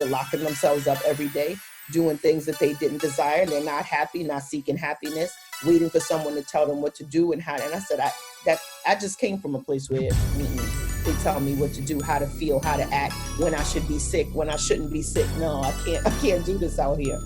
people locking themselves up every day, doing things that they didn't desire, and they're not happy, not seeking happiness, waiting for someone to tell them what to do and how. And I said, I just came from a place where they tell me what to do, how to feel, how to act, when I should be sick, when I shouldn't be sick. No, I can't do this out here.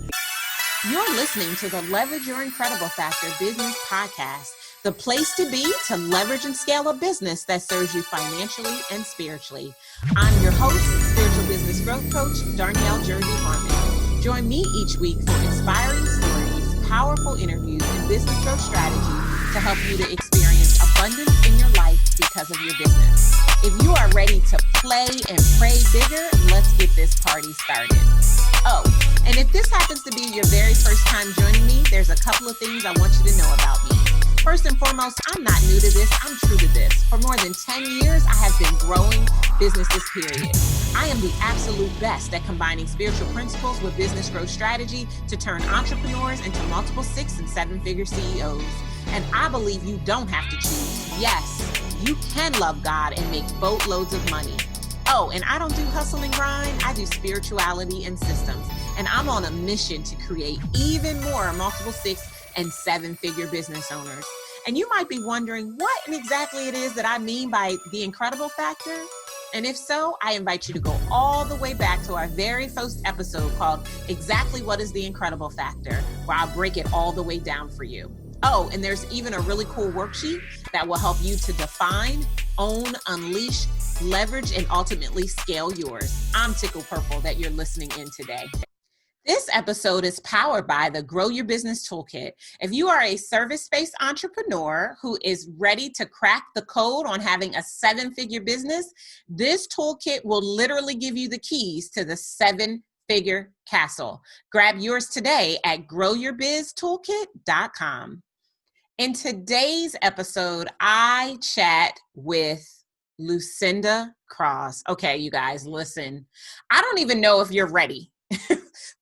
You're listening to the Leverage Your Incredible Factor Business Podcast, the place to be to leverage and scale a business that serves you financially and spiritually. I'm your host, spiritual business growth coach, Darnyelle Jervey Harmon. Join me each week for inspiring stories, powerful interviews, and business growth strategy to help you to experience abundance in your life because of your business. If you are ready to play and pray bigger, let's get this party started. Oh, and if this happens to be your very first time joining me, there's a couple of things I want you to know about me. First and foremost, I'm not new to this, I'm true to this. For more than 10 years, I have been growing businesses, period. I am the absolute best at combining spiritual principles with business growth strategy to turn entrepreneurs into multiple 6- and 7-figure CEOs. And I believe you don't have to choose. Yes, you can love God and make boatloads of money. Oh, and I don't do hustle and grind, I do spirituality and systems. And I'm on a mission to create even more multiple 6- and 7-figure business owners. And you might be wondering what exactly it is that I mean by the incredible factor. And if so, I invite you to go all the way back to our very first episode called Exactly What is the Incredible Factor, where I'll break it all the way down for you. Oh, and there's even a really cool worksheet that will help you to define, own, unleash, leverage, and ultimately scale yours. I'm tickled purple that you're listening in today. This episode is powered by the Grow Your Business Toolkit. If you are a service-based entrepreneur who is ready to crack the code on having a 7-figure business, this toolkit will literally give you the keys to the 7-figure castle. Grab yours today at growyourbiztoolkit.com. In today's episode, I chat with Lucinda Cross. Okay, you guys, listen. I don't even know if you're ready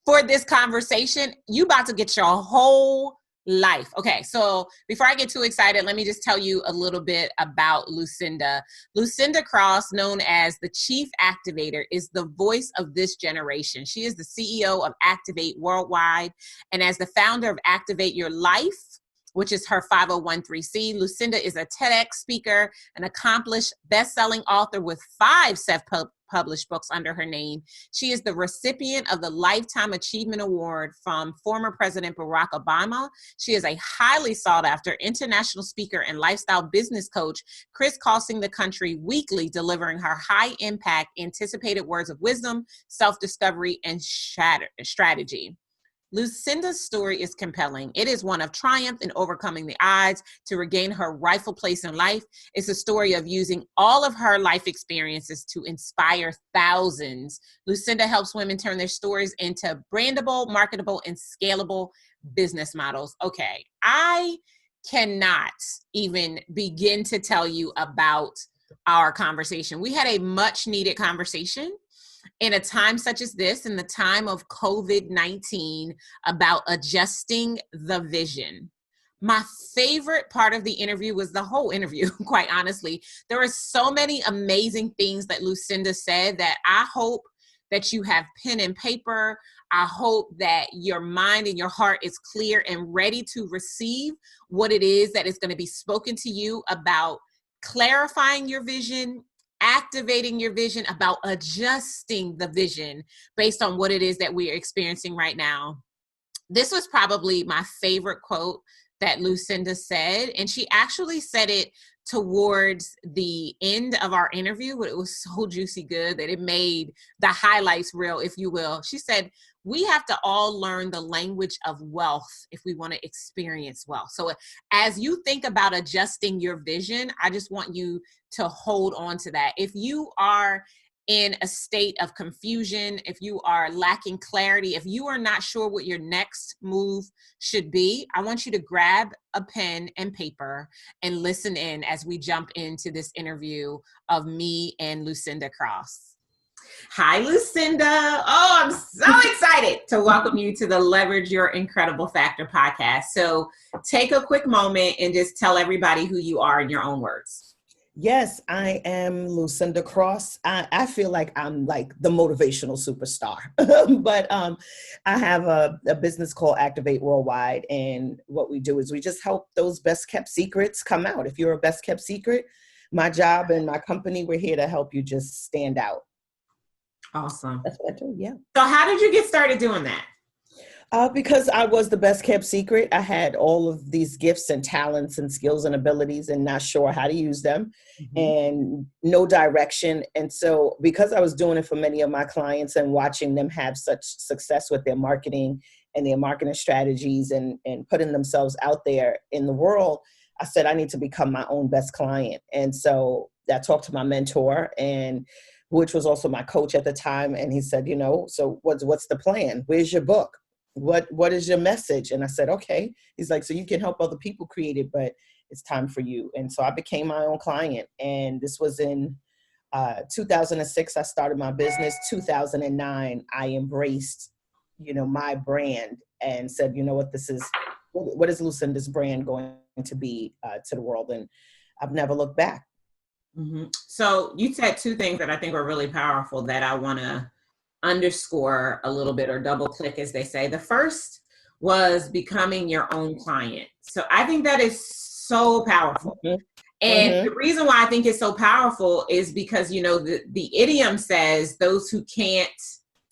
for this conversation. You about to get your whole life. Okay, so before I get too excited, let me just tell you a little bit about Lucinda. Lucinda Cross, known as the Chief Activator, is the voice of this generation. She is the CEO of Activate Worldwide, and as the founder of Activate Your Life, which is her 501(c)(3), Lucinda is a TEDx speaker, an accomplished best-selling author with 5 self-published books under her name. She is the recipient of the Lifetime Achievement Award from former President Barack Obama. She is a highly sought-after international speaker and lifestyle business coach, crisscrossing the country weekly, delivering her high-impact, anticipated words of wisdom, self-discovery, and strategy. Lucinda's story is compelling. It is one of triumph and overcoming the odds to regain her rightful place in life. It's a story of using all of her life experiences to inspire thousands. Lucinda helps women turn their stories into brandable, marketable, and scalable business models. Okay, I cannot even begin to tell you about our conversation. We had a much needed conversation in a time such as this, in the time of COVID-19, about adjusting the vision. My favorite part of the interview was the whole interview, quite honestly. There were so many amazing things that Lucinda said that I hope that you have pen and paper. I hope that your mind and your heart is clear and ready to receive what it is that is going to be spoken to you about clarifying your vision, activating your vision, about adjusting the vision based on what it is that we are experiencing right now. This was probably my favorite quote that Lucinda said, and she actually said it towards the end of our interview, but it was so juicy good that it made the highlights real, if you will. She said, we have to all learn the language of wealth if we want to experience wealth. So as you think about adjusting your vision, I just want you to hold on to that. If you are in a state of confusion, if you are lacking clarity, if you are not sure what your next move should be, I want you to grab a pen and paper and listen in as we jump into this interview of me and Lucinda Cross. Hi, Lucinda. Oh, I'm so excited to welcome you to the Leverage Your Incredible Factor podcast. So take a quick moment and just tell everybody who you are in your own words. Yes, I am Lucinda Cross. I feel like I'm like the motivational superstar, but I have a business called Activate Worldwide, and what we do is we just help those best kept secrets come out. If you're a best kept secret, my job and my company, we're here to help you just stand out. Awesome. That's what I do. Yeah. So how did you get started doing that? Because I was the best kept secret. I had all of these gifts and talents and skills and abilities and not sure how to use them and no direction. And so because I was doing it for many of my clients and watching them have such success with their marketing and their marketing strategies and putting themselves out there in the world, I said, I need to become my own best client. And so I talked to my mentor, and which was also my coach at the time. And he said, so what's the plan? Where's your book? What is your message? And I said, okay. He's like, so you can help other people create it, but it's time for you. And so I became my own client. And this was in 2006. I started my business. 2009, I embraced, my brand and said, what is Lucinda's brand going to be to the world? And I've never looked back. Mm-hmm. So you said two things that I think were really powerful that I want to underscore a little bit, or double click, as they say. The first was becoming your own client. So I think that is so powerful. Mm-hmm. And the reason why I think it's so powerful is because, the idiom says those who can't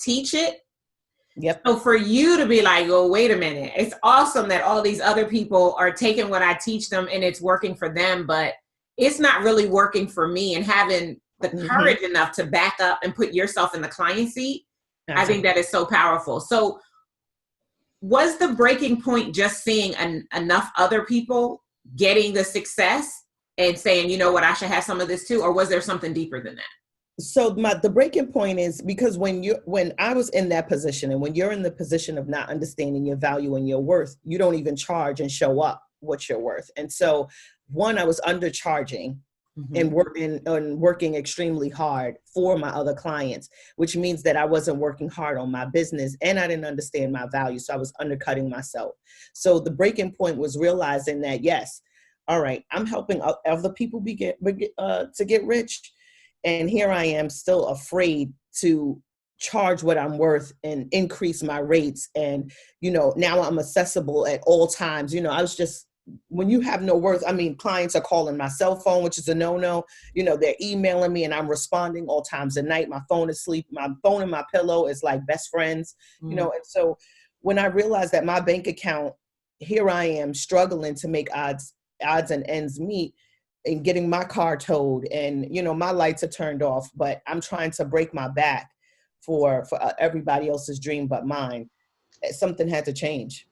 teach it. Yep. So for you to be like, oh, wait a minute, it's awesome that all these other people are taking what I teach them and it's working for them, but it's not really working for me, and having the courage enough to back up and put yourself in the client seat. Absolutely. I think that is so powerful. So was the breaking point just seeing enough other people getting the success and saying, you know what, I should have some of this too? Or was there something deeper than that? So the breaking point is because when I was in that position, and when you're in the position of not understanding your value and your worth, you don't even charge and show up what you're worth. And so I was undercharging and working extremely hard for my other clients, which means that I wasn't working hard on my business and I didn't understand my value. So I was undercutting myself. So the breaking point was realizing that, yes, all right, I'm helping other people to get rich. And here I am still afraid to charge what I'm worth and increase my rates. And, now I'm accessible at all times. I was just, when you have no worth, clients are calling my cell phone, which is a no-no. They're emailing me and I'm responding all times of night. My phone is asleep. My phone and my pillow is like best friends, and so when I realized that my bank account, here I am struggling to make odds and ends meet and getting my car towed, and, my lights are turned off, but I'm trying to break my back for everybody else's dream but mine. Something had to change.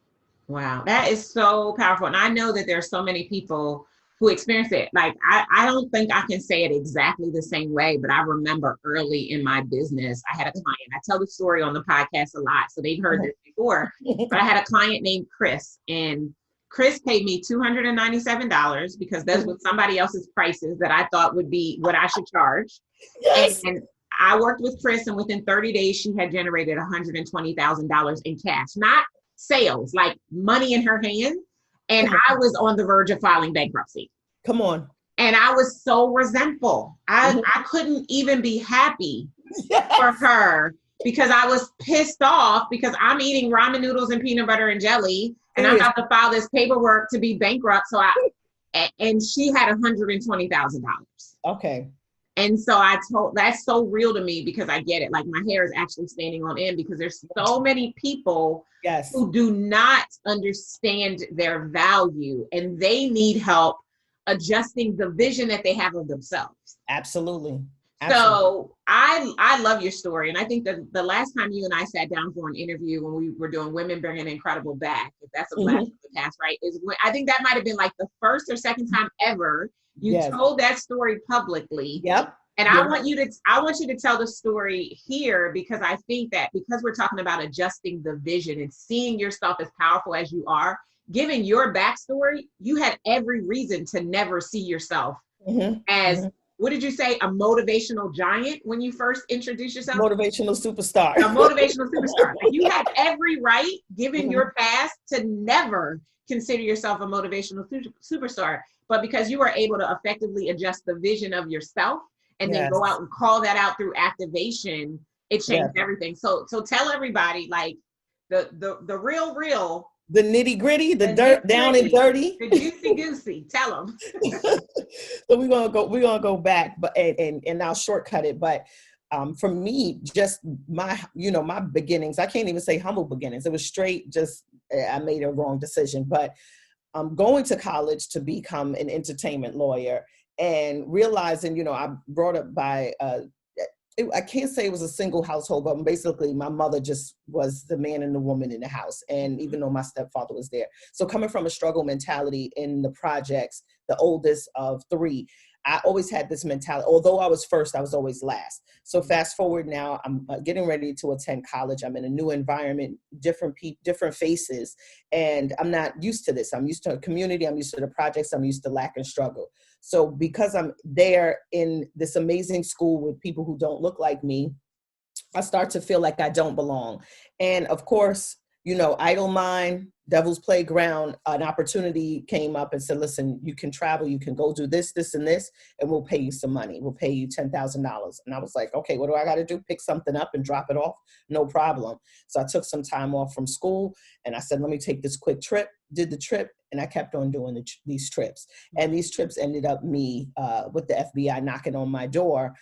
Wow, that is so powerful. And I know that there's so many people who experience it. Like, I don't think I can say it exactly the same way, but I remember early in my business, I had a client. I tell the story on the podcast a lot, so they've heard this before. But I had a client named Chris, and Chris paid me $297 because those were somebody else's prices that I thought would be what I should charge. Yes. And I worked with Chris, and within 30 days, she had generated $120,000 in cash, not sales, like money in her hand. And I was on the verge of filing bankruptcy. Come on. And I was so resentful. I couldn't even be happy for her because I was pissed off because I'm eating ramen noodles and peanut butter and jelly, and I'm about to file this paperwork to be bankrupt. So and she had $120,000. Okay. And so that's so real to me because I get it. Like, my hair is actually standing on end because there's so many people who do not understand their value, and they need help adjusting the vision that they have of themselves. Absolutely. So I love your story. And I think that the last time you and I sat down for an interview when we were doing Women Bringing Incredible Back, if that's a blast from the past, right? Is when, I think that might've been like the first or second time ever you told that story publicly. Yep. And I want you to tell the story here, because I think that because we're talking about adjusting the vision and seeing yourself as powerful as you are, given your backstory, you had every reason to never see yourself as, what did you say, a motivational giant when you first introduced yourself? Motivational superstar. A motivational superstar. Like, you had every right, given your past, to never consider yourself a motivational superstar, but because you were able to effectively adjust the vision of yourself and then go out and call that out through activation, it changed everything. So tell everybody, like, the real the nitty gritty, the dirt down and dirty, the juicy goosey. Tell them. So we're gonna go back, but and I'll shortcut it. But for me, just my beginnings, I can't even say humble beginnings. It was straight, just I made a wrong decision. But going to college to become an entertainment lawyer and realizing, I'm brought up by I can't say it was a single household, but basically my mother just was the man and the woman in the house. And even though my stepfather was there. So coming from a struggle mentality in the projects, the oldest of three, I always had this mentality. Although I was first, I was always last. So fast forward now, I'm getting ready to attend college. I'm in a new environment, different faces, and I'm not used to this. I'm used to a community. I'm used to the projects. I'm used to lack and struggle. So because I'm there in this amazing school with people who don't look like me, I start to feel like I don't belong. And of course, idle mind, devil's playground, an opportunity came up and said, listen, you can travel, you can go do this, this, and this, and we'll pay you some money. We'll pay you $10,000. And I was like, okay, what do I got to do? Pick something up and drop it off? No problem. So I took some time off from school and I said, let me take this quick trip, did the trip, and I kept on doing these trips. And these trips ended up me with the FBI knocking on my door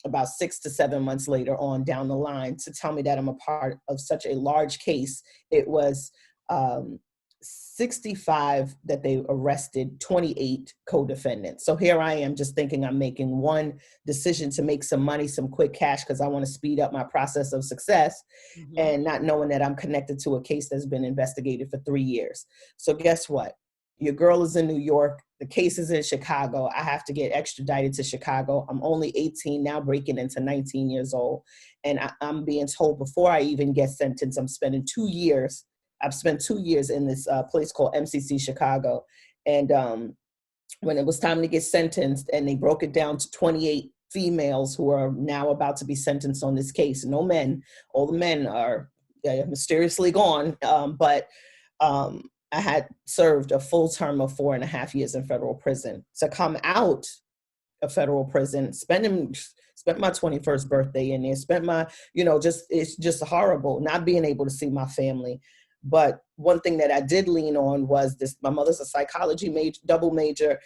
about 6 to 7 months later on down the line to tell me that I'm a part of such a large case. It was 65 that they arrested, 28 co-defendants. So here I am just thinking I'm making one decision to make some money, some quick cash, because I want to speed up my process of success, and not knowing that I'm connected to a case that's been investigated for 3 years. So guess what? Your girl is in New York. The case is in Chicago. I have to get extradited to Chicago. I'm only 18 now, breaking into 19 years old. And I'm being told before I even get sentenced, I'm spending 2 years. I've spent 2 years in this place called MCC Chicago. And when it was time to get sentenced, and they broke it down to 28 females who are now about to be sentenced on this case. No men. All the men are mysteriously gone. But I had served a full term of 4.5 years in federal prison. To come out of federal prison, spent my 21st birthday in there, spent my, it's just horrible not being able to see my family. But one thing that I did lean on was this. My mother's a psychology double major.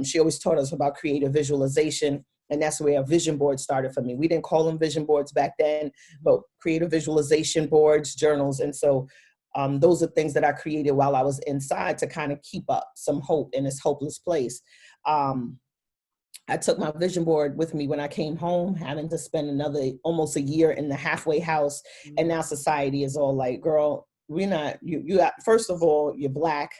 She always taught us about creative visualization. And that's where a vision board started for me. We didn't call them vision boards back then, but creative visualization boards, journals. And so those are things that I created while I was inside to kind of keep up some hope in this hopeless place. I took my vision board with me when I came home, having to spend almost a year in the halfway house. And now society is all like, girl, we're not, first of all, you're Black.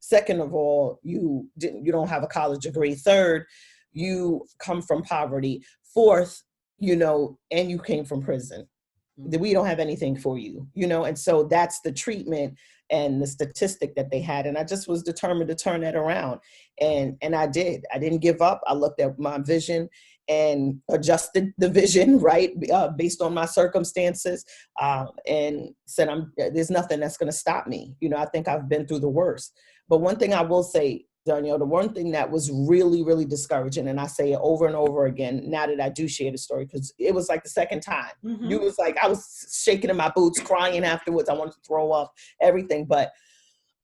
Second of all, you don't have a college degree. Third, you come from poverty. Fourth, and you came from prison. We don't have anything for you, and so that's the treatment and the statistic that they had. And I just was determined to turn that around. And I did. I didn't give up. I looked at my vision and adjusted the vision, right, based on my circumstances, and said, there's nothing that's going to stop me. I think I've been through the worst. But one thing I will say, Darnyelle, the one thing that was really, really discouraging, and I say it over and over again now that I do share the story, because it was like the second time. It was like I was shaking in my boots, crying afterwards. I wanted to throw up everything. But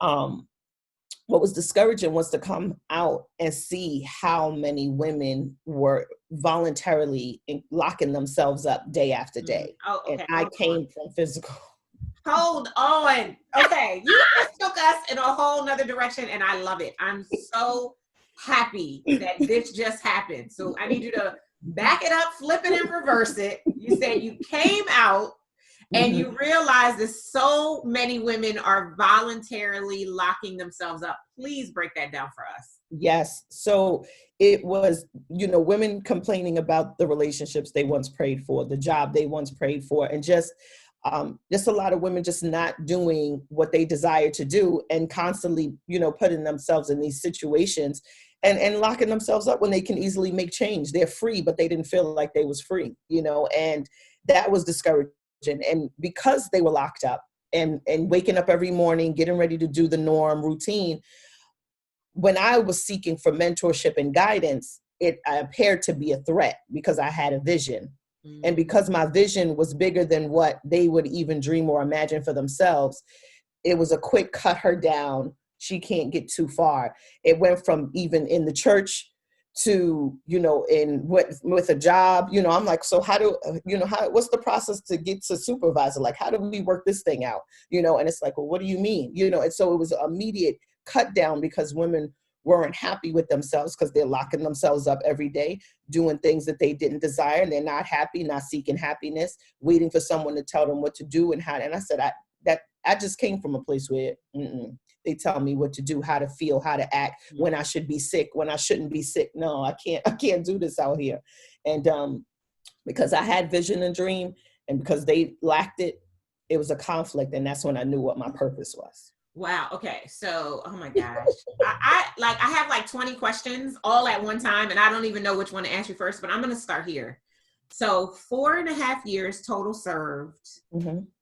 what was discouraging was to come out and see how many women were voluntarily locking themselves up day after day. Oh, okay. And I came from physical. Hold on. Okay. You just took us in a whole nother direction, and I love it. I'm so happy that this just happened. So I need you to back it up, flip it, and reverse it. You said you came out and you realized that so many women are voluntarily locking themselves up. Please break that down for us. Yes. So it was, women complaining about the relationships they once prayed for, the job they once prayed for, and just a lot of women just not doing what they desire to do, and constantly, putting themselves in these situations and locking themselves up when they can easily make change. They're free, but they didn't feel like they was free, and that was discouraging. And because they were locked up, and waking up every morning, getting ready to do the norm routine. When I was seeking for mentorship and guidance, it appeared to be a threat because I had a vision. And because my vision was bigger than what they would even dream or imagine for themselves, it was a quick cut her down. She can't get too far. It went from even in the church to, with a job, I'm like, so what's the process to get to supervisor? Like, how do we work this thing out? And it's like, well, what do you mean? And so it was an immediate cut down because women weren't happy with themselves because they're locking themselves up every day, doing things that they didn't desire. And they're not happy, not seeking happiness, waiting for someone to tell them what to do and how. And I said, I just came from a place where they tell me what to do, how to feel, how to act, when I should be sick, when I shouldn't be sick. No, I can't do this out here. And because I had vision and dream, and because they lacked it, it was a conflict. And that's when I knew what my purpose was. Wow. Okay. So, oh my gosh, I have like 20 questions all at one time, and I don't even know which one to answer first, but I'm going to start here. So 4.5 years total served.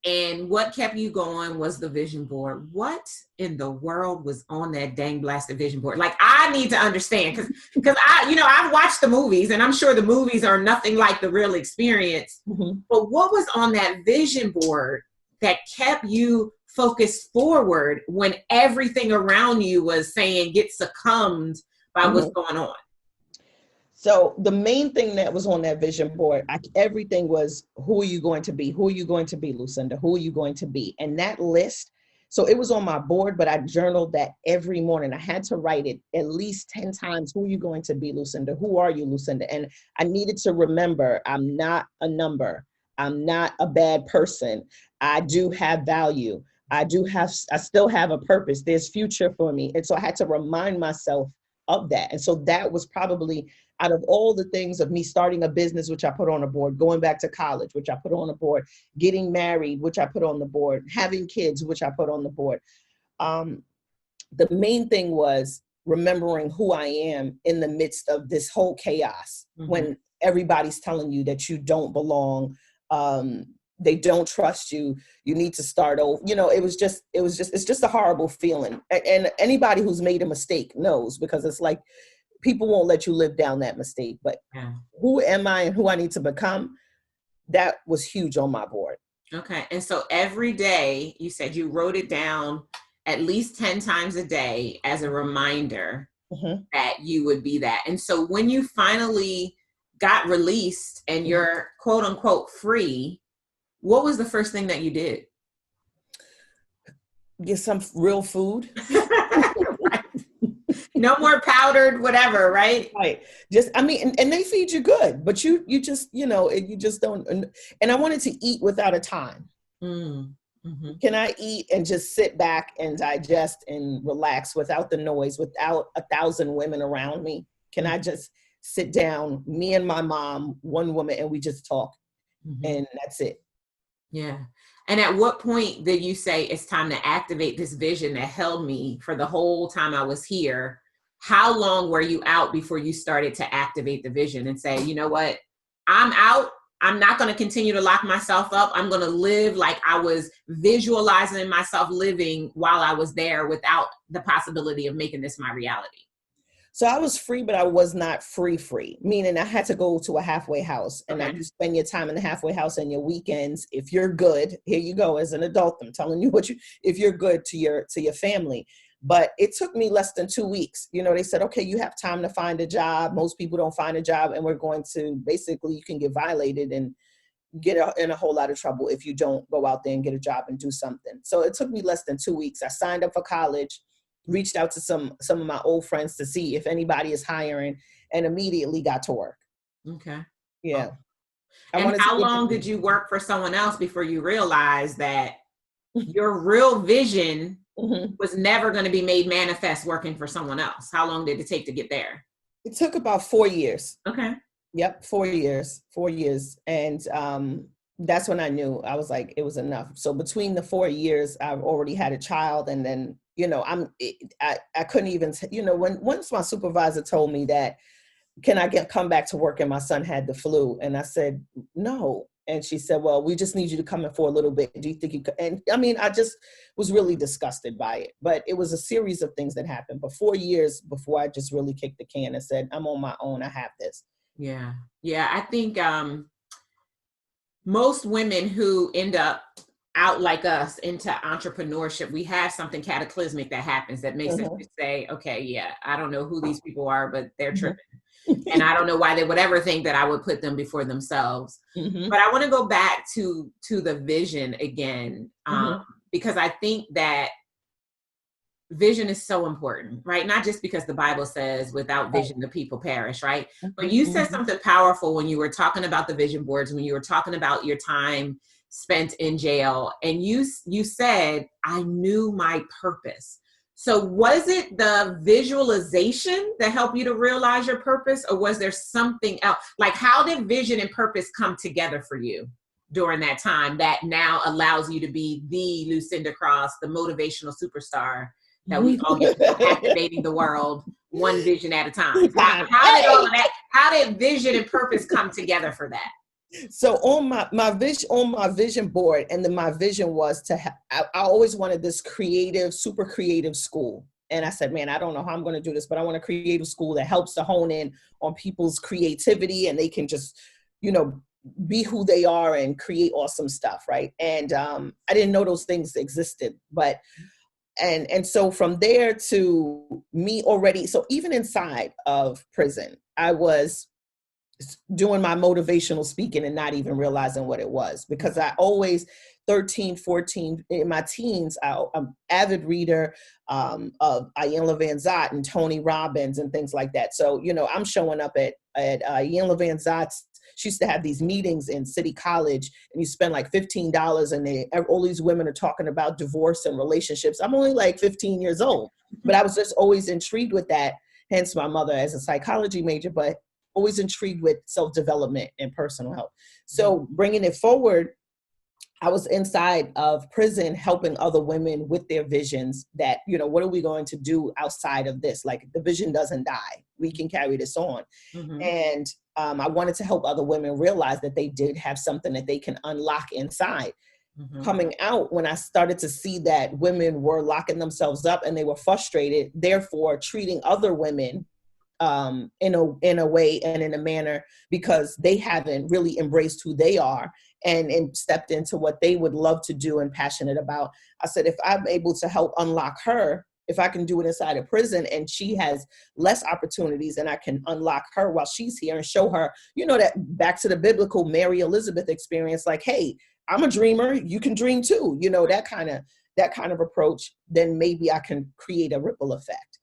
And what kept you going was the vision board. What in the world was on that dang blasted vision board? Like, I need to understand because I've watched the movies, and I'm sure the movies are nothing like the real experience. But what was on that vision board that kept you focused forward when everything around you was saying get succumbed by what's going on? So the main thing that was on that vision board, everything was, who are you going to be? Who are you going to be, Lucinda? Who are you going to be? And that list, so it was on my board, but I journaled that every morning. I had to write it at least 10 times. Who are you going to be, Lucinda? Who are you, Lucinda? And I needed to remember, I'm not a number. I'm not a bad person. I do have value. I still have a purpose. There's future for me. And so I had to remind myself of that. And so that was probably, out of all the things of me starting a business, which I put on a board, going back to college, which I put on a board, getting married, which I put on the board, having kids, which I put on the board. The main thing was remembering who I am in the midst of this whole chaos, when everybody's telling you that you don't belong. They don't trust you. You need to start over. It's just a horrible feeling. And anybody who's made a mistake knows, because it's like, people won't let you live down that mistake. But who am I and who I need to become? That was huge on my board. Okay. And so every day, you said you wrote it down at least 10 times a day as a reminder that you would be that. And so when you finally got released and you're quote unquote free, what was the first thing that you did? Get some real food. No more powdered, whatever, right? Right. And they feed you good, but you just, you just don't. And I wanted to eat without a time. Can I eat and just sit back and digest and relax without the noise, without 1,000 women around me? Can I just sit down, me and my mom, one woman, and we just talk, and that's it? Yeah. And at what point did you say it's time to activate this vision that held me for the whole time I was here? How long were you out before you started to activate the vision and say, you know what, I'm out. I'm not going to continue to lock myself up. I'm going to live like I was visualizing myself living while I was there, without the possibility of making this my reality. So I was free, but I was not free, meaning I had to go to a halfway house, and you spend your time in the halfway house and your weekends. If you're good, here you go. As an adult, I'm telling you if you're good to your family. But it took me less than 2 weeks. They said, okay, you have time to find a job. Most people don't find a job, and we're going to, basically, you can get violated and get in a whole lot of trouble if you don't go out there and get a job and do something. So it took me less than 2 weeks. I signed up for college, reached out to some of my old friends to see if anybody is hiring, and immediately got to work. Okay. Yeah. And how long did you work for someone else before you realized that your real vision was never going to be made manifest working for someone else? How long did it take to get there? It took about 4 years. Okay. Yep. 4 years. And that's when I knew. I was like, it was enough. So between the 4 years, I've already had a child. And then, I couldn't even, once my supervisor told me that, can I come back to work? And my son had the flu. And I said, no, And she said, well, we just need you to come in for a little bit. Do you think you could? And I mean, I just was really disgusted by it. But it was a series of things that happened. But 4 years before I just really kicked the can and said, I'm on my own. I have this. Yeah. Yeah. I think most women who end up out like us into entrepreneurship, we have something cataclysmic that happens that makes us say, okay, yeah, I don't know who these people are, but they're tripping. And I don't know why they would ever think that I would put them before themselves. But I want to go back to the vision again, because I think that vision is so important, right? Not just because the Bible says without vision, the people perish, right? But you said something powerful when you were talking about the vision boards, when you were talking about your time spent in jail, and you said, I knew my purpose. So was it the visualization that helped you to realize your purpose, or was there something else? Like, how did vision and purpose come together for you during that time that now allows you to be the Lucinda Cross, the motivational superstar that we all get, activating the world one vision at a time? How did all of that, how did vision and purpose come together for that? So on my vision board, and then my vision was to I always wanted this super creative school. And I said, man, I don't know how I'm going to do this, but I want a creative school that helps to hone in on people's creativity, and they can just, be who they are and create awesome stuff. Right. And I didn't know those things existed, but and so from there to me already, so even inside of prison, I was doing my motivational speaking and not even realizing what it was, because I always 13, 14 in my teens, I'm an avid reader of Iyanla Vanzant and Tony Robbins and things like that. So, I'm showing up at Iyanla Vanzant's. She used to have these meetings in City College, and you spend like $15, and all these women are talking about divorce and relationships. I'm only like 15 years old, but I was just always intrigued with that. Hence my mother as a psychology major, but always intrigued with self-development and personal health. So bringing it forward, I was inside of prison helping other women with their visions that, what are we going to do outside of this? Like, the vision doesn't die. We can carry this on. And I wanted to help other women realize that they did have something that they can unlock inside. Coming out, when I started to see that women were locking themselves up and they were frustrated, therefore treating other women in a way and in a manner, because they haven't really embraced who they are and stepped into what they would love to do and passionate about. I said, if I'm able to help unlock her, if I can do it inside of prison and she has less opportunities, and I can unlock her while she's here and show her, that back to the biblical Mary Elizabeth experience, like, hey, I'm a dreamer, you can dream too, that kind of approach, then maybe I can create a ripple effect.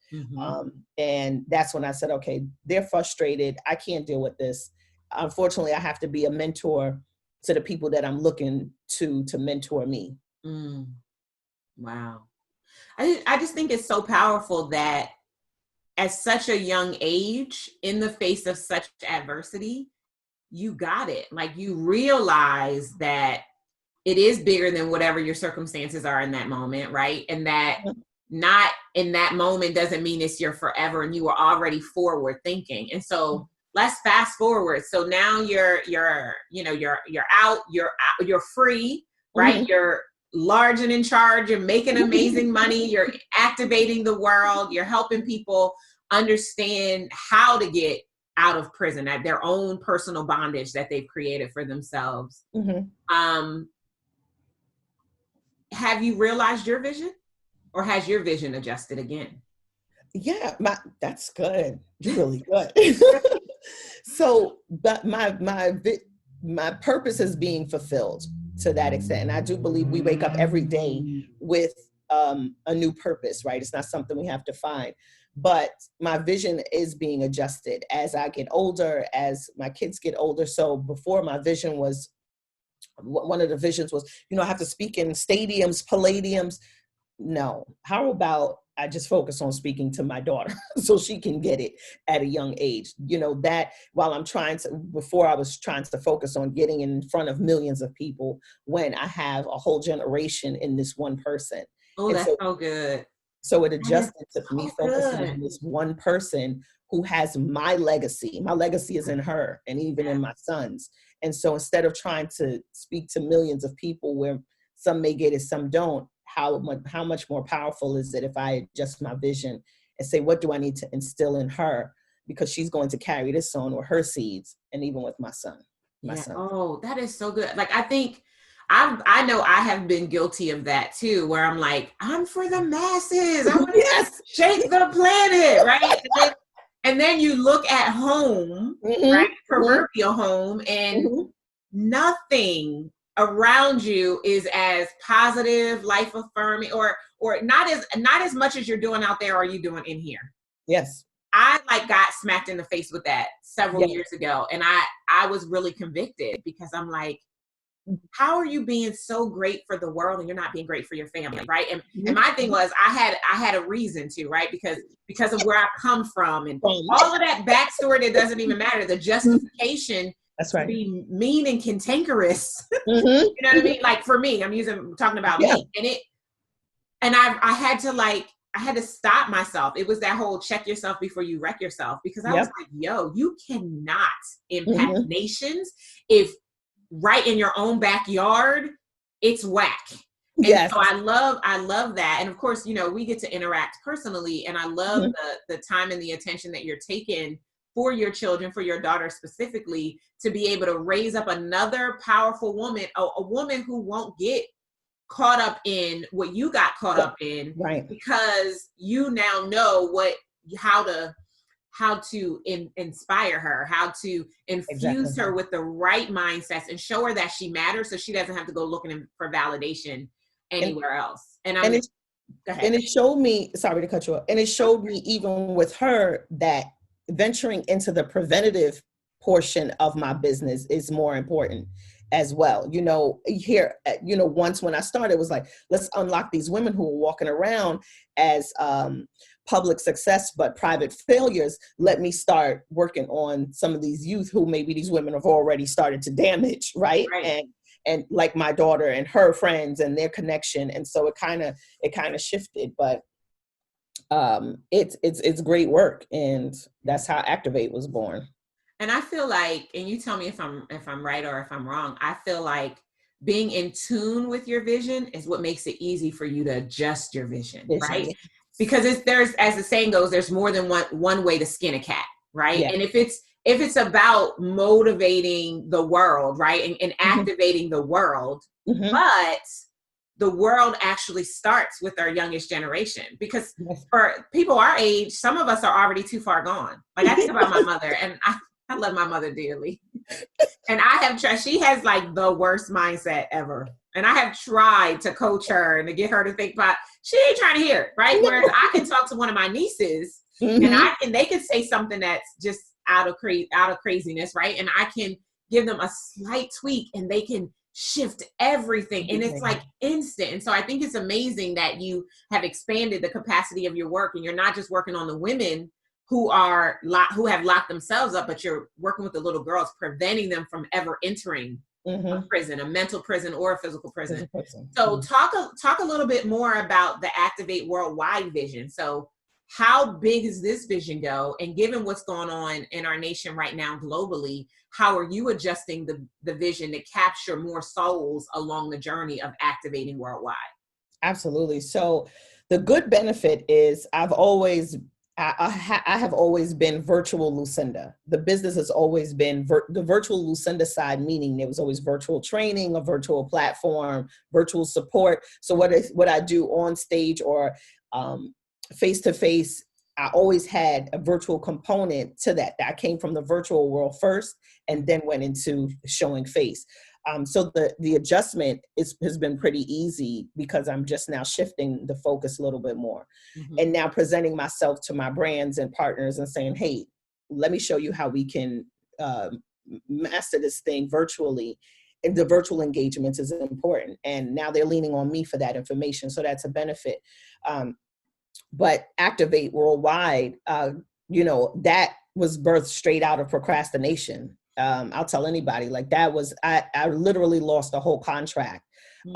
And that's when I said, okay, they're frustrated. I can't deal with this. Unfortunately, I have to be a mentor to the people that I'm looking to mentor me. Wow. I just think it's so powerful that at such a young age, in the face of such adversity, you got it. Like, you realize that it is bigger than whatever your circumstances are in that moment, right? And that not in that moment doesn't mean it's your forever, and you were already forward thinking. And so let's fast forward. So now you're out, you're free, right? You're large and in charge, you're making amazing money, you're activating the world, you're helping people understand how to get out of prison, at their own personal bondage that they've created for themselves. Have you realized your vision, or has your vision adjusted again? Yeah, that's good. Really good. So, but my purpose is being fulfilled to that extent. And I do believe we wake up every day with a new purpose, right? It's not something we have to find. But my vision is being adjusted as I get older, as my kids get older. So before, my vision was, one of the visions was, I have to speak in stadiums, palladiums. No. How about I just focus on speaking to my daughter so she can get it at a young age? That while before I was trying to focus on getting in front of millions of people, when I have a whole generation in this one person. Oh, that's so good. So it adjusted to me focusing on this one person who has my legacy. My legacy is in her, and even in my sons. And so instead of trying to speak to millions of people where some may get it, some don't, how much more powerful is it if I adjust my vision and say, what do I need to instill in her? Because she's going to carry this on with her seeds, and even with my son. Yeah. Oh, that is so good. Like, I think I know I have been guilty of that too, where I'm like, I'm for the masses. I want to Yes. shake the planet, right? And then you look at home, right? Proverbial home, and nothing around you is as positive, life affirming, or not as much as you're doing out there are you doing in here. Yes. I like got smacked in the face with that several years ago. And I was really convicted, because I'm like, how are you being so great for the world and you're not being great for your family, right? And my thing was, I had a reason to, right? Because of where I come from and all of that backstory that doesn't even matter. The justification to be mean and cantankerous. You know what I mean? Like, for me, I'm talking about me, and I had to stop myself. It was that whole check yourself before you wreck yourself, because I was like, yo, you cannot impact nations if right in your own backyard it's whack. And so I love that. And of course, you know, we get to interact personally, and I love the time and the attention that you're taking for your children, for your daughter specifically, to be able to raise up another powerful woman, a woman who won't get caught up in what you got caught up in, right? Because you now know how to inspire her, how to infuse her with the right mindsets and show her that she matters, so she doesn't have to go looking for validation anywhere else. And it showed me, sorry to cut you off, and it showed me even with her that venturing into the preventative portion of my business is more important as well. You know, here, you know, once when I started, it was like, let's unlock these women who are walking around as public success but private failures. Let me start working on some of these youth who maybe these women have already started to damage, right? And like my daughter and her friends and their connection. And so it kind of shifted, but it's great work, and that's how Activate was born. And I feel like, and you tell me if I'm right or if I'm wrong, I feel like being in tune with your vision is what makes it easy for you to adjust your vision, right? Because there's, as the saying goes, there's more than one way to skin a cat, right? Yeah. And if it's about motivating the world, right, and activating the world, but the world actually starts with our youngest generation, because for people our age, some of us are already too far gone. Like, I think about my mother, and I love my mother dearly. And I have tried, she has like the worst mindset ever. And I have tried to coach her and to get her to think about, she ain't trying to hear it, right? Whereas I can talk to one of my nieces and they can say something that's just out of craziness, right? And I can give them a slight tweak and they can shift everything. And it's like instant. And so I think it's amazing that you have expanded the capacity of your work, and you're not just working on the women who have locked themselves up, but you're working with the little girls, preventing them from ever entering a prison, a mental prison or a physical prison. So talk a little bit more about the Activate Worldwide vision. So how big does this vision go? And given what's going on in our nation right now globally, how are you adjusting the vision to capture more souls along the journey of activating worldwide? Absolutely. So the good benefit is I have always been virtual Lucinda. The business has always been the virtual Lucinda side, meaning there was always virtual training, a virtual platform, virtual support. So what I do on stage or face-to-face, I always had a virtual component to that. I came from the virtual world first and then went into showing face. So the adjustment has been pretty easy, because I'm just now shifting the focus a little bit more and now presenting myself to my brands and partners and saying, hey, let me show you how we can master this thing virtually. And the virtual engagements is important. And now they're leaning on me for that information. So that's a benefit. But Activate Worldwide, that was birthed straight out of procrastination. I'll tell anybody, like, that was, I literally lost a whole contract,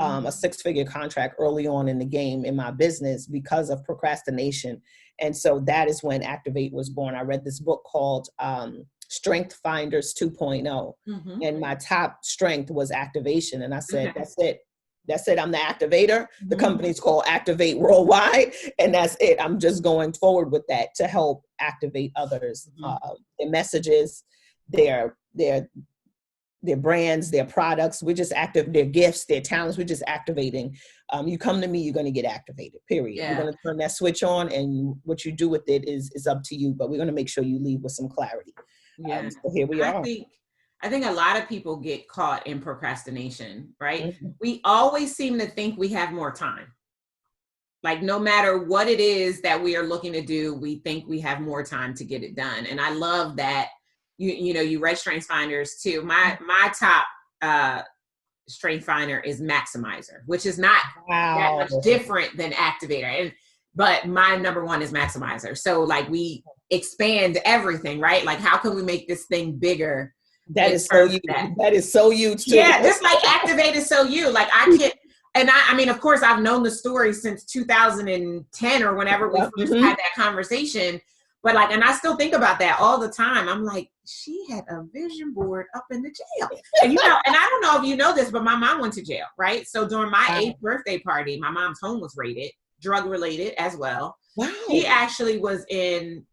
a 6-figure contract early on in the game in my business because of procrastination. And so that is when Activate was born. I read this book called Strength Finders 2.0. And my top strength was activation. And I said, that's it. That's it. I'm the activator. The company's called Activate Worldwide. And that's it. I'm just going forward with that to help activate others, their messages, their brands, their products. We're just their gifts, their talents. We're just activating. You come to me, you're going to get activated, period. You're going to turn that switch on, and what you do with it is up to you. But we're going to make sure you leave with some clarity. So here we are. I think a lot of people get caught in procrastination, right? We always seem to think we have more time. Like no matter what it is that we are looking to do, we think we have more time to get it done. And I love that you read Strength Finders too. My top Strength Finder is Maximizer, which is not that much different than Activator. But my number one is Maximizer. So like we expand everything, right? Like how can we make this thing bigger? That is so huge. That is so huge too. Yeah, just like Activate is so you. Like I can't, and I mean, of course, I've known the story since 2010 or whenever we first had that conversation. But like, and I still think about that all the time. I'm like, she had a vision board up in the jail. And and I don't know if you know this, but my mom went to jail, right? So during my 8th birthday party, my mom's home was raided, drug related as well. Wow. She actually was in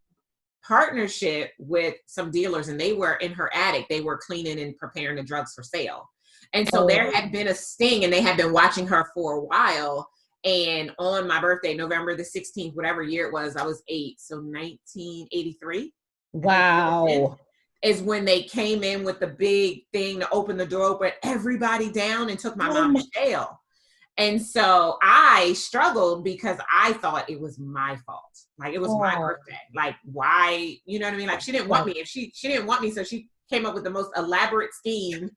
partnership with some dealers, and they were in her attic. They were cleaning and preparing the drugs for sale. And so there had been a sting, and they had been watching her for a while. And on my birthday, November the 16th, whatever year it was, I was 8. So 1983. Wow. Is when they came in with the big thing to open the door, open everybody down, and took my mom to jail. And so I struggled because I thought it was my fault. Like it was my birthday. Like why, you know what I mean? Like she didn't want me. If she didn't want me, so she came up with the most elaborate scheme,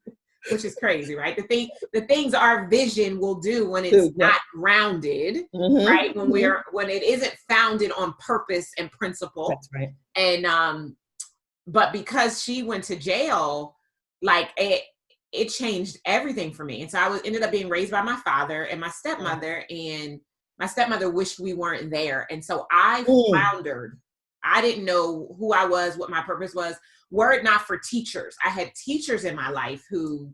which is crazy, right? The things our vision will do when it's not grounded, right? When it isn't founded on purpose and principle. That's right. And but because she went to jail, like it changed everything for me. And so I ended up being raised by my father and my stepmother, and my stepmother wished we weren't there. And so I floundered. I didn't know who I was, what my purpose was. Were it not for teachers, I had teachers in my life who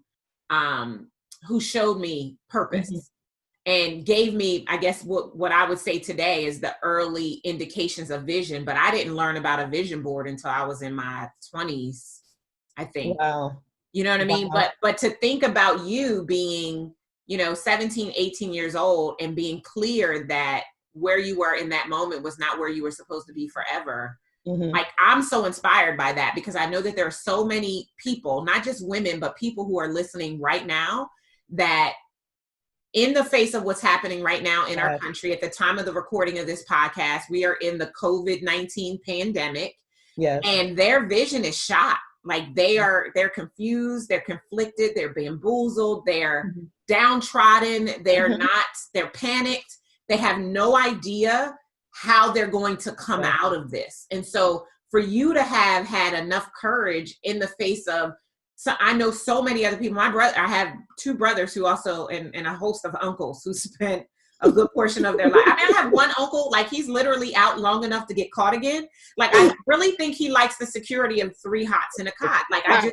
showed me purpose and gave me, I guess, what I would say today is the early indications of vision. But I didn't learn about a vision board until I was in my 20s, I think. Wow. You know what I mean? But to think about you being, 17, 18 years old and being clear that where you were in that moment was not where you were supposed to be forever. Like I'm so inspired by that, because I know that there are so many people, not just women, but people who are listening right now, that in the face of what's happening right now in our country, at the time of the recording of this podcast, we are in the COVID-19 pandemic. Yes. And their vision is shot. Like they're confused, they're conflicted, they're bamboozled, they're downtrodden, they're panicked. They have no idea how they're going to come out of this. And so for you to have had enough courage in the face of, so I know so many other people, I have 2 brothers who also, and a host of uncles who spent a good portion of their life. I mean, I have one uncle, like he's literally out long enough to get caught again. Like I really think he likes the security of 3 hots in a cot. Like I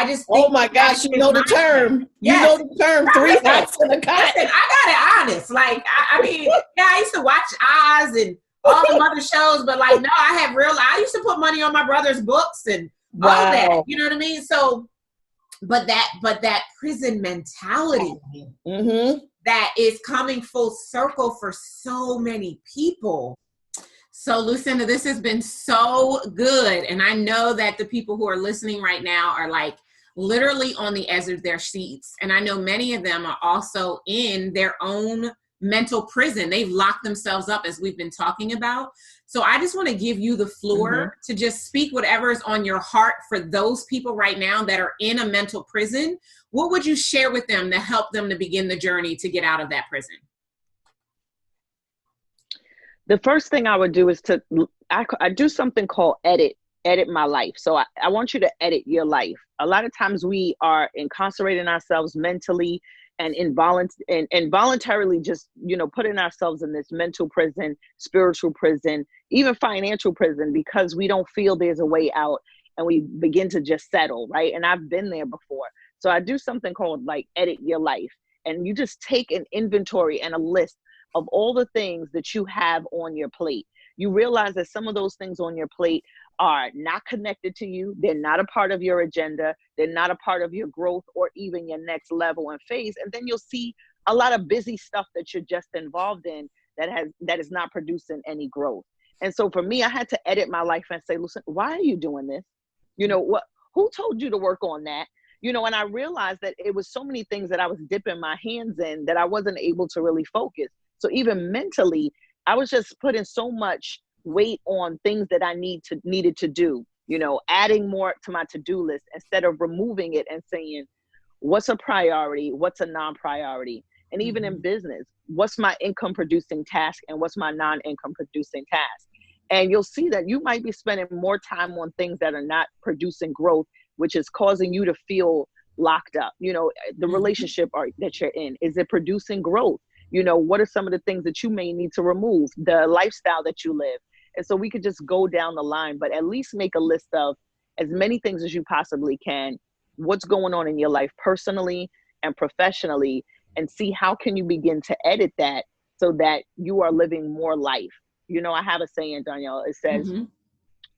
just think, oh my gosh, you know the term. Yes. You know the term, 3 hots in a cot. Listen, I got it honest. Like I mean, yeah, I used to watch Oz and all the other shows, but like no, I used to put money on my brother's books and all that. You know what I mean? So but that prison mentality that is coming full circle for so many people. So Lucinda, this has been so good. And I know that the people who are listening right now are like literally on the edge of their seats. And I know many of them are also in their own mental prison. They've locked themselves up, as we've been talking about. So I just want to give you the floor to just speak whatever is on your heart for those people right now that are in a mental prison. What would you share with them to help them to begin the journey to get out of that prison? The first thing I would do is I do something called edit my life. So I want you to edit your life. A lot of times we are incarcerating ourselves mentally and involuntarily just, putting ourselves in this mental prison, spiritual prison, even financial prison, because we don't feel there's a way out. and we begin to just settle, right? And I've been there before. So I do something called like edit your life. And you just take an inventory and a list of all the things that you have on your plate. You realize that some of those things on your plate are not connected to you. They're not a part of your agenda. They're not a part of your growth or even your next level and phase. And then you'll see a lot of busy stuff that you're just involved in that is not producing any growth. And so for me, I had to edit my life and say, listen, why are you doing this? You know, who told you to work on that? You know, and I realized that it was so many things that I was dipping my hands in that I wasn't able to really focus. So even mentally, I was just putting so much weight on things that I needed to do, you know, adding more to my to-do list instead of removing it and saying, what's a priority? What's a non-priority? And even in business, what's my income producing task and what's my non-income producing task? And you'll see that you might be spending more time on things that are not producing growth, which is causing you to feel locked up. You know, the relationship that you're in, is it producing growth? You know, what are some of the things that you may need to remove? The lifestyle that you live. And so we could just go down the line, but at least make a list of as many things as you possibly can. What's going on in your life personally and professionally, and see how can you begin to edit that so that you are living more life. You know, I have a saying, Darnyelle, it says,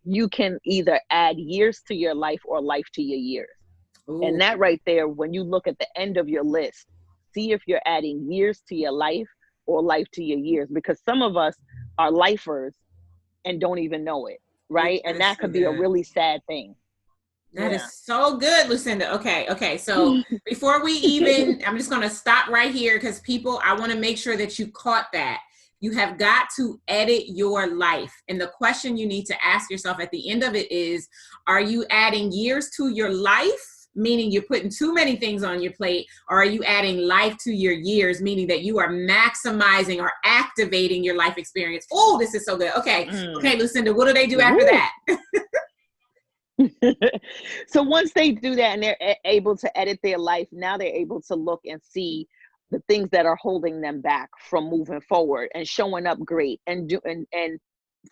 you can either add years to your life or life to your years. Ooh. And that right there, when you look at the end of your list, see if you're adding years to your life or life to your years, because some of us are lifers and don't even know it, right? And that could be a really sad thing. That is so good, Lucinda. Okay. So before we even, I'm just going to stop right here because people, I want to make sure that you caught that. You have got to edit your life. And the question you need to ask yourself at the end of it is, are you adding years to your life? Meaning you're putting too many things on your plate, or are you adding life to your years? Meaning that you are maximizing or activating your life experience. Oh, this is so good. Okay, Lucinda, what do they do after that? So once they do that and they're able to edit their life, now they're able to look and see the things that are holding them back from moving forward and showing up great and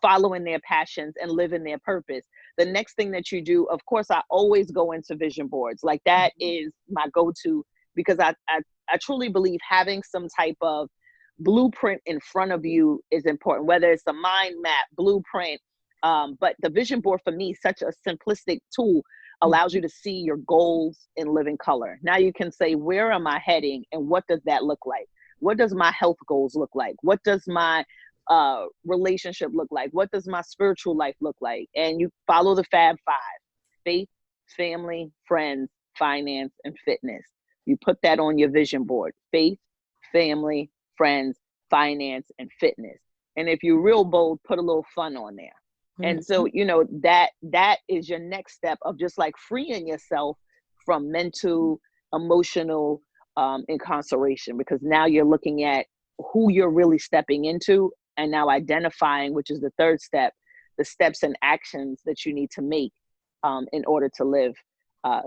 following their passions and living their purpose. The next thing that you do, of course, I always go into vision boards. Like that is my go-to, because I truly believe having some type of blueprint in front of you is important, whether it's a mind map, blueprint. But the vision board for me, such a simplistic tool, allows you to see your goals in living color. Now you can say, where am I heading? And what does that look like? What does my health goals look like? What does my relationship look like? What does my spiritual life look like? And you follow the Fab Five: faith, family, friends, finance, and fitness. You put that on your vision board: faith, family, friends, finance, and fitness. And if you're real bold, put a little fun on there. And so, you know, that is your next step of just like freeing yourself from mental, emotional incarceration, because now you're looking at who you're really stepping into, and now identifying, which is the third step, the steps and actions that you need to make in order to live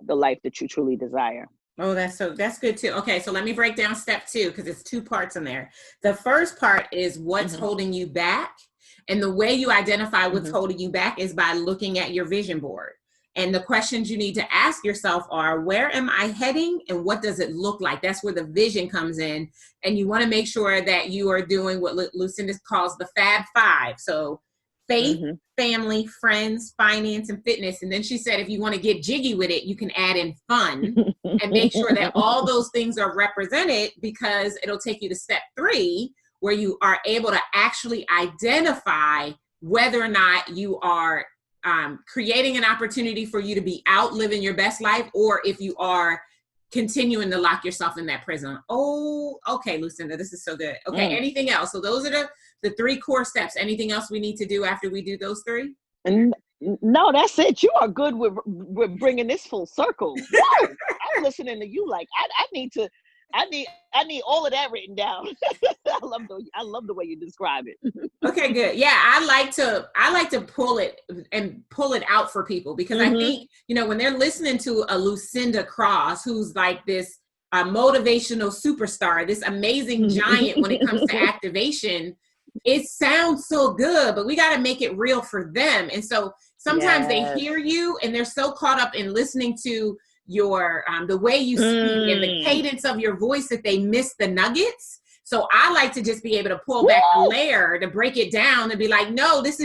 the life that you truly desire. Oh, that's good too. Okay, so let me break down step 2, because it's 2 parts in there. The first part is what's holding you back. And the way you identify what's holding you back is by looking at your vision board. And the questions you need to ask yourself are, where am I heading and what does it look like? That's where the vision comes in. And you want to make sure that you are doing what Lucinda calls the Fab Five. So faith, family, friends, finance, and fitness. And then she said, if you want to get jiggy with it, you can add in fun and make sure that all those things are represented, because it'll take you to step 3, where you are able to actually identify whether or not you are creating an opportunity for you to be out living your best life, or if you are continuing to lock yourself in that prison. Oh, okay, Lucinda, this is so good. Okay, anything else? So those are the 3 core steps. Anything else we need to do after we do those 3? No, that's it. You are good with bringing this full circle. I'm listening to you like I need all of that written down. I love the way you describe it. Okay, good. Yeah, I like to pull it out for people, because I think, you know, when they're listening to a Lucinda Cross, who's like this motivational superstar, this amazing giant when it comes to activation, it sounds so good, but we got to make it real for them. And so Sometimes they hear you and they're so caught up in listening to your the way you speak and the cadence of your voice that they miss the nuggets. So I like to just be able to pull back a layer to break it down and be like, no, this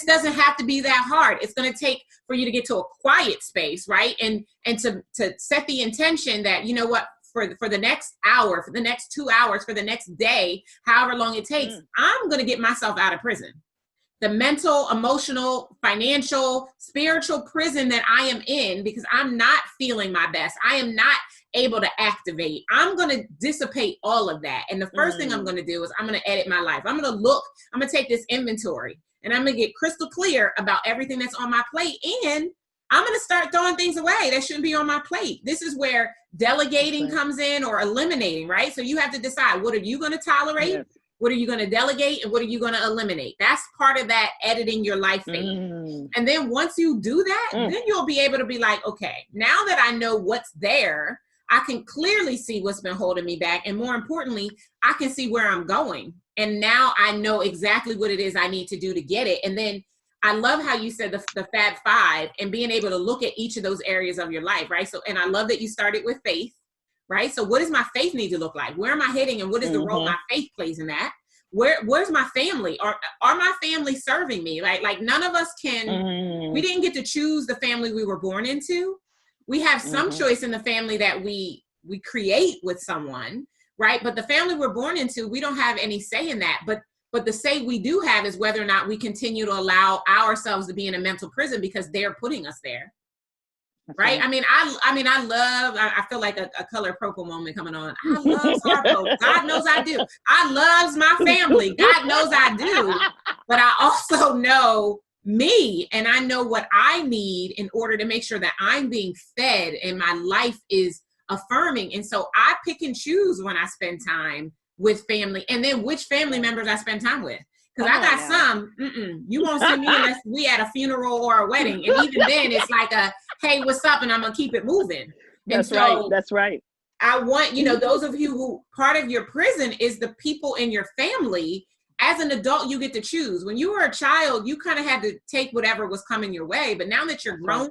doesn't have to be that hard. It's going to take for you to get to a quiet space, right? And to set the intention that, you know what, for the next hour, for the next 2 hours, for the next day, however long it takes, I'm going to get myself out of prison. The mental, emotional, financial, spiritual prison that I am in because I'm not feeling my best. I am not able to activate. I'm going to dissipate all of that. And the first thing I'm going to do is I'm going to edit my life. I'm going to take this inventory and I'm going to get crystal clear about everything that's on my plate. And I'm going to start throwing things away that shouldn't be on my plate. This is where delegating comes in, or eliminating, right? So you have to decide, what are you going to tolerate? Yes. What are you going to delegate? And what are you going to eliminate? That's part of that editing your life phase. And then once you do that, then you'll be able to be like, okay, now that I know what's there, I can clearly see what's been holding me back. And more importantly, I can see where I'm going. And now I know exactly what it is I need to do to get it. And then I love how you said the Fab Five and being able to look at each of those areas of your life, right? So, and I love that you started with faith, right? So what does my faith need to look like? Where am I heading? And what is the role my faith plays in that? Where's my family? Are my family serving me? Like none of us can, we didn't get to choose the family we were born into. We have some choice in the family that we create with someone, right? But the family we're born into, we don't have any say in that. But the say we do have is whether or not we continue to allow ourselves to be in a mental prison because they're putting us there. Right? I mean, I feel like a Color Purple moment coming on. I love Sarpo. God knows I do. I loves my family. God knows I do. But I also know me, and I know what I need in order to make sure that I'm being fed and my life is affirming. And so I pick and choose when I spend time with family, and then which family members I spend time with. Because I got some, you won't see me unless we at a funeral or a wedding. And even then it's like hey, what's up? And I'm going to keep it moving. That's right. That's right. I want, those of you who part of your prison is the people in your family. As an adult, you get to choose. When you were a child, you kind of had to take whatever was coming your way. But now that you're grown,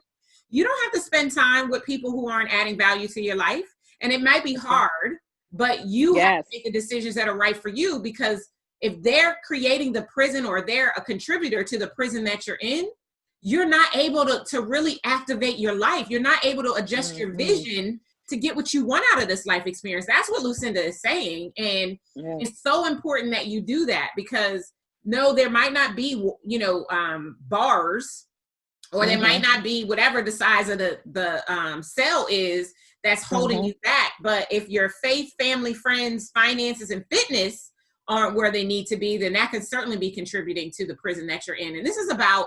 you don't have to spend time with people who aren't adding value to your life. And it might be hard, but you have to make the decisions that are right for you, because if they're creating the prison or they're a contributor to the prison that you're in, you're not able to really activate your life. You're not able to adjust your vision to get what you want out of this life experience. That's what Lucinda is saying. And it's so important that you do that, because no, there might not be, bars, or there might not be whatever the size of the cell is that's holding you back. But if your faith, family, friends, finances, and fitness aren't where they need to be, then that can certainly be contributing to the prison that you're in. And this is about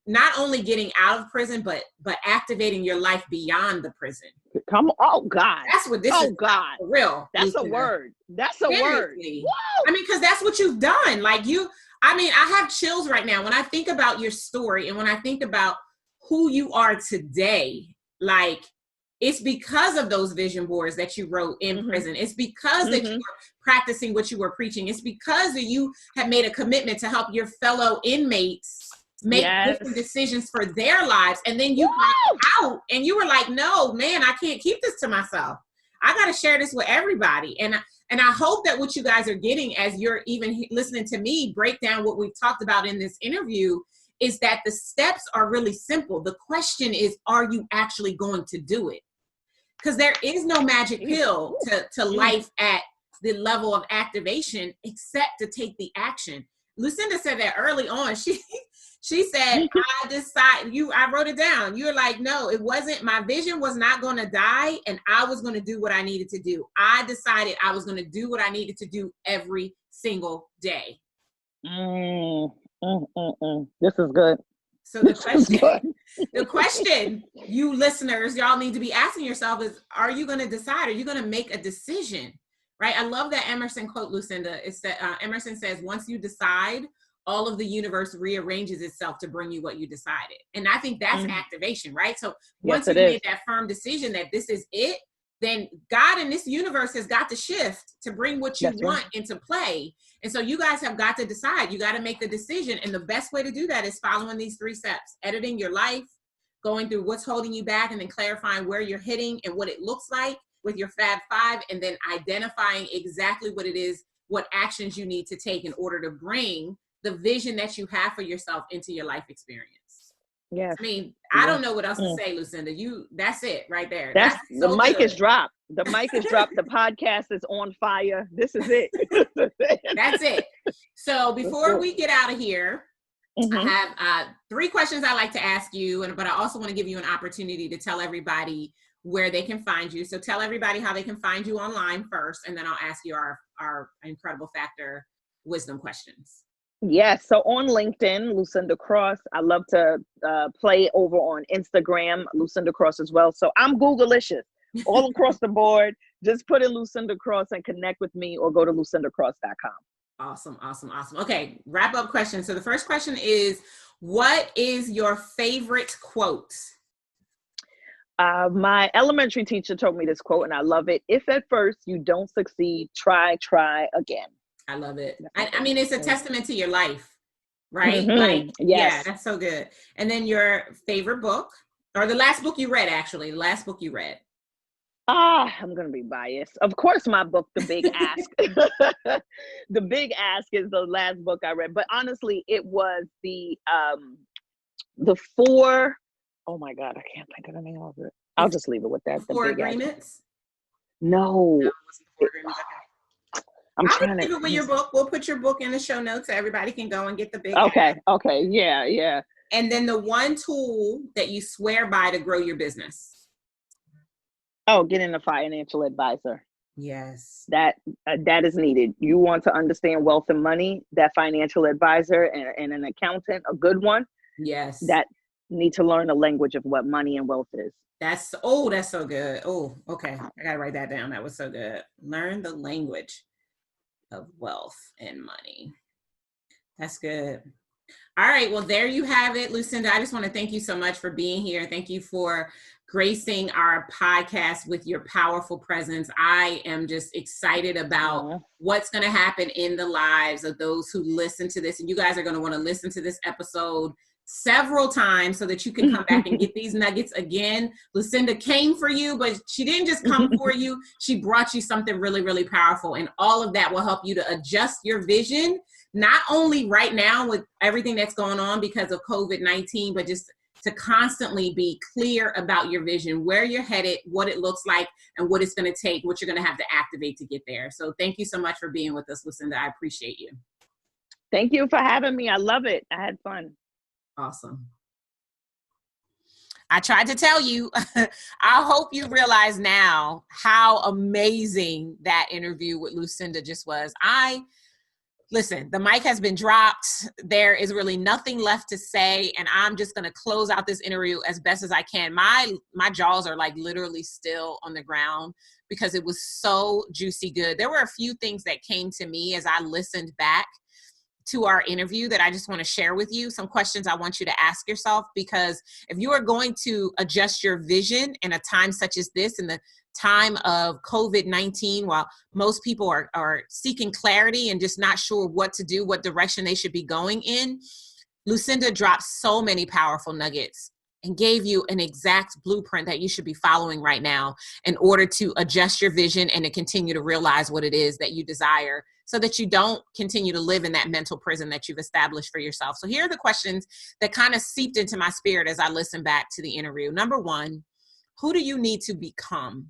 not only getting out of prison, but activating your life beyond the prison. Come on. Oh God. That's what this is. Oh God. For real. That's a word. That's a word. Whoa. I mean, because that's what you've done. I have chills right now when I think about your story, and when I think about who you are today. Like, it's because of those vision boards that you wrote in prison. It's because that you were practicing what you were preaching. It's because that you have made a commitment to help your fellow inmates make different decisions for their lives. And then you got out and you were like, no, man, I can't keep this to myself. I got to share this with everybody. And I hope that what you guys are getting as you're even listening to me break down what we've talked about in this interview is that the steps are really simple. The question is, are you actually going to do it? Because there is no magic pill to life at the level of activation except to take the action. Lucinda said that early on. She said, I wrote it down. You were like, no, it wasn't. My vision was not going to die, and I was going to do what I needed to do. I decided I was going to do what I needed to do every single day. This is good. So the question you listeners, y'all need to be asking yourself is, are you going to decide? Are you going to make a decision? Right? I love that Emerson quote, Lucinda. It's that Emerson says, once you decide, all of the universe rearranges itself to bring you what you decided. And I think that's activation, right? So once you made that firm decision that this is it, then God in this universe has got to shift to bring what you That's want right. into play. And so you guys have got to decide. You got to make the decision. And the best way to do that is following these 3 steps: editing your life, going through what's holding you back, and then clarifying where you're hitting and what it looks like with your Fab 5, and then identifying exactly what it is, what actions you need to take in order to bring the vision that you have for yourself into your life experience. Yes. I mean, I don't know what else to say, Lucinda. That's it right there. That's so the mic good. is dropped. The mic is dropped. The podcast is on fire. This is it. That's it. So before we get out of here, I have 3 questions I like to ask you, but I also want to give you an opportunity to tell everybody where they can find you. So tell everybody how they can find you online first, and then I'll ask you our incredible factor wisdom questions. Yes. So on LinkedIn, Lucinda Cross. I love to play over on Instagram, Lucinda Cross as well. So I'm Googleicious all across the board. Just put in Lucinda Cross and connect with me, or go to lucindacross.com. Awesome. Okay, wrap up question. So the first question is, what is your favorite quote? My elementary teacher told me this quote, and I love it. If at first you don't succeed, try again. I love it. I mean, it's a testament to your life, right? Yes. Yeah, that's so good. And then your favorite book, or the last book you read, actually, the last book you read. I'm going to be biased. Of course, my book, The Big Ask. The Big Ask is the last book I read. But honestly, it was the 4, oh my God, I can't think of the name of it. I'll just leave it with that. 4 Agreements? No. It wasn't 4 Agreements. Okay. I'll leave it with your book. We'll put your book in the show notes so everybody can go and get the Big Ask. Okay. Yeah. And then the one tool that you swear by to grow your business. Oh, getting a financial advisor. Yes. That is needed. You want to understand wealth and money, that financial advisor and an accountant, a good one. Yes. That need to learn the language of what money and wealth is. That's so good. Oh, okay. I got to write that down. That was so good. Learn the language of wealth and money. That's good. All right. Well, there you have it, Lucinda. I just want to thank you so much for being here. Thank you for gracing our podcast with your powerful presence. I am just excited about what's going to happen in the lives of those who listen to this. And you guys are going to want to listen to this episode several times so that you can come back and get these nuggets again. Lucinda came for you, but she didn't just come for you. She brought you something really, really powerful. And all of that will help you to adjust your vision, not only right now with everything that's going on because of COVID-19, but just to constantly be clear about your vision, where you're headed, what it looks like, and what it's going to take, what you're going to have to activate to get there. So thank you so much for being with us, Lucinda. I appreciate you. Thank you for having me. I love it. I had fun. Awesome. I tried to tell you. I hope you realize now how amazing that interview with Lucinda just was. Listen, the mic has been dropped. There is really nothing left to say, and I'm just going to close out this interview as best as I can. My jaws are like literally still on the ground because it was so juicy good. There were a few things that came to me as I listened back to our interview that I just want to share with you. Some questions I want you to ask yourself, because if you are going to adjust your vision in a time such as this, in the time of COVID-19, while most people are seeking clarity and just not sure what to do, what direction they should be going in, Lucinda dropped so many powerful nuggets and gave you an exact blueprint that you should be following right now in order to adjust your vision and to continue to realize what it is that you desire, so that you don't continue to live in that mental prison that you've established for yourself. So here are the questions that kind of seeped into my spirit as I listened back to the interview. Number 1, who do you need to become?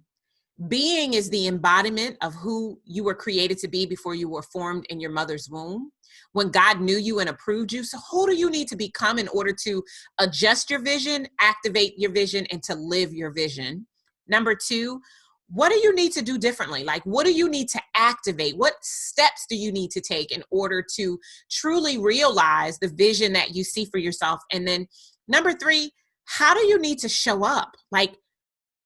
Being is the embodiment of who you were created to be before you were formed in your mother's womb, when God knew you and approved you. So who do you need to become in order to adjust your vision, activate your vision, and to live your vision? Number 2, what do you need to do differently? Like, what do you need to activate? What steps do you need to take in order to truly realize the vision that you see for yourself? And then number 3, how do you need to show up? Like,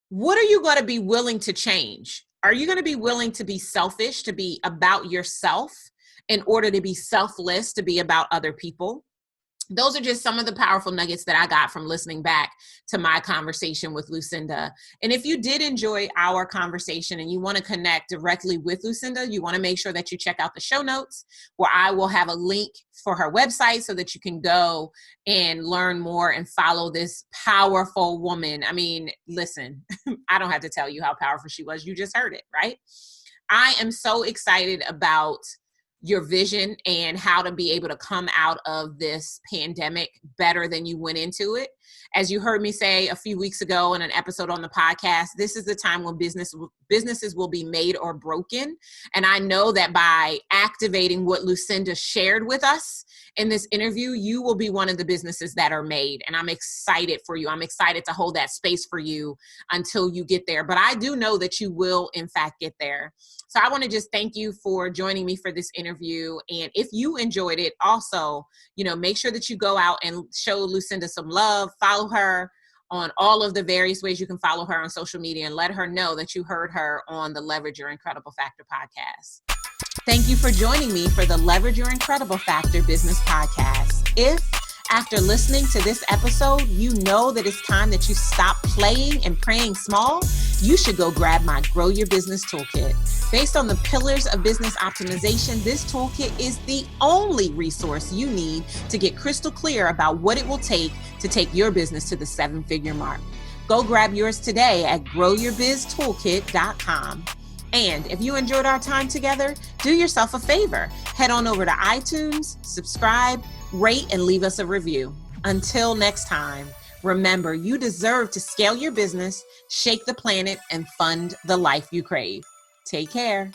what are you going to be willing to change? Are you going to be willing to be selfish, to be about yourself in order to be selfless, to be about other people? those are just some of the powerful nuggets that I got from listening back to my conversation with Lucinda. And if you did enjoy our conversation and you want to connect directly with Lucinda, you want to make sure that you check out the show notes, where I will have a link for her website so that you can go and learn more and follow this powerful woman. I mean, listen, I don't have to tell you how powerful she was. You just heard it, right? I am so excited about your vision and how to be able to come out of this pandemic better than you went into it. As you heard me say a few weeks ago in an episode on the podcast, this is the time when businesses will be made or broken. And I know that by activating what Lucinda shared with us in this interview, you will be one of the businesses that are made. And I'm excited for you. I'm excited to hold that space for you until you get there. But I do know that you will, in fact, get there. So I want to just thank you for joining me for this interview. And if you enjoyed it, also, make sure that you go out and show Lucinda some love, follow her on all of the various ways you can follow her on social media, and let her know that you heard her on the Leverage Your Incredible Factor podcast. Thank you for joining me for the Leverage Your Incredible Factor Business Podcast. If after listening to this episode, you know that it's time that you stop playing and praying small, you should go grab my Grow Your Business Toolkit. Based on the pillars of business optimization, this toolkit is the only resource you need to get crystal clear about what it will take to take your business to the 7-figure mark. Go grab yours today at growyourbiztoolkit.com. And if you enjoyed our time together, do yourself a favor. Head on over to iTunes, subscribe, rate, and leave us a review. Until next time, remember, you deserve to scale your business, shake the planet, and fund the life you crave. Take care.